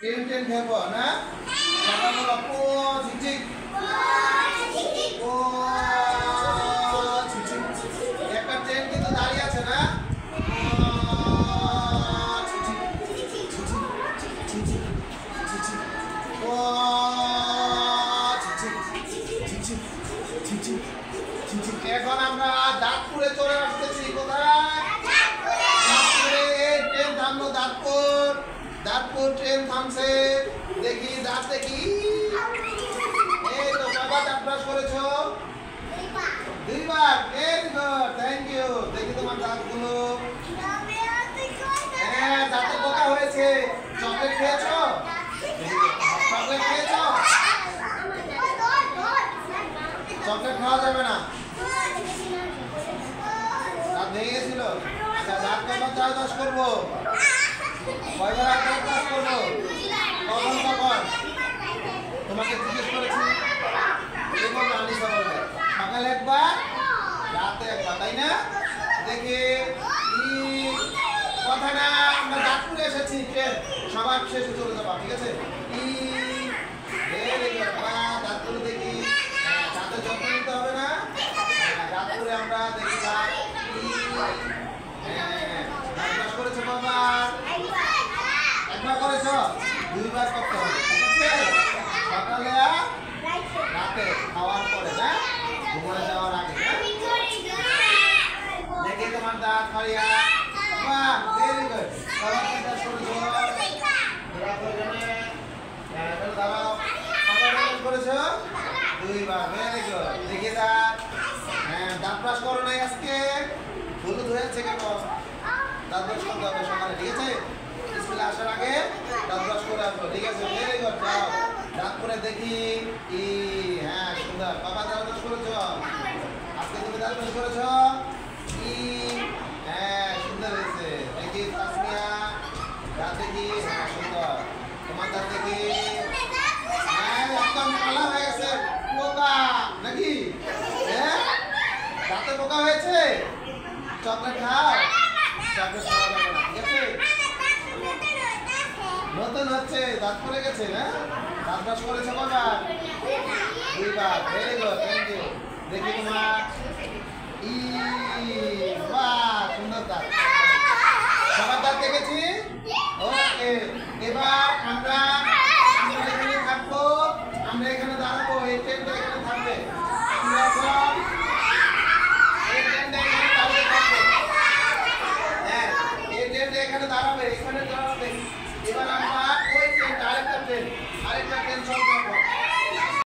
train train খেলবো না সকালবেলা পো ঝিকঝিক ও ঝিকঝিক একটা ট্রেন কিন্তু দাঁড়িয়ে আছে না এখন আমরা দাঁতপুরে চলে আসতেছি কোথায় ট্রেন থামলো দাঁতপুর ট্রেন থামছে দেখি দাঁত দেখি এই তো বাবা দাঁত ব্রাশ করেছো দুইবার ভেরি গুড থ্যাংক ইউ দেখি তোমার দাঁতগুলো হ্যাঁ দাঁতে পোকা হয়েছে চকলেট খেয়েছো চকলেট খাওয়া যাবে না দাঁত ভেঙে গেছিল আচ্ছা দাঁত কয়বার ব্রাশ করবো কয়বার দাঁত ব্রাশ করবো কখন তোমাকে জিজ্ঞেস করেছি সকালে একবার রাতে একবার তাই না দেখে কথা না আমরা দাঁতপুরে এসেছি ট্রেন সবার শেষে চলে যাবো ঠিক আছে দাঁতগুলো দেখি দাঁতের যত্ন নিতে হবে না দাঁতপুরে আমরা দেখি দাঁত করেছো বাবা একবার করেছো দুইবার করতে হবে ঠিক আছে সকালে রাতে খাওয়ার পরে না ঘুমোতে যাওয়ার আগে দেখি তোমার দাঁত ফাড়িয়া বাহ ভেরি গুড সবাই দাঁত করেছো দাঁড়াও সবাই করেছো দুইবার ভেরি গুড দেখি দাঁত হ্যাঁ দাঁত ব্রাশ করো নাই আজকে হলুদ হয়েছে কেন দাঁত ব্রাশ করতে হবে সকালে ঠিক আছে স্কুলে আসার আগে দাঁত ব্রাশ করে আসবো ঠিক আছে ভেরি গুড যাও দাঁত করে দেখি হ্যাঁ সুন্দর বাবা দাঁত ব্রাশ করেছো আজকে তুমি দাঁত ব্রাশ করেছো হ্যাঁ সুন্দর হয়েছে দেখি তাসমিয়া দাঁত দেখি হ্যাঁ সুন্দর তোমার দাঁত দেখি হ্যাঁ একদম কালা হয়ে গেছে পোকা নাকি হ্যাঁ দাঁতে পোকা হয়েছে চকলেট খাও চকলেট খাওয়া যাবে না ঠিক আছে নতুন হচ্ছে দাঁত পড়ে গেছে না দাঁত ব্রাশ করেছে কবার দুইবার ভেরি গুড থ্যাংক ইউ দেখি তোমার বাহ সুন্দর দাঁত সবার দাঁত দেখেছি ওকে এবার আমরা এখানে থাকবো আমরা এখানে দাঁড়াবো এই ট্রেনটা এখানে থাকবে আমরা এখন এই ট্রেনটা এখানে দাঁড়িয়ে থাকবে হ্যাঁ এই ট্রেনটা এখানে দাঁড়াবে এখানে দাঁড়াবে এবার আমরা ওই ট্রেন আরেকটা ট্রেন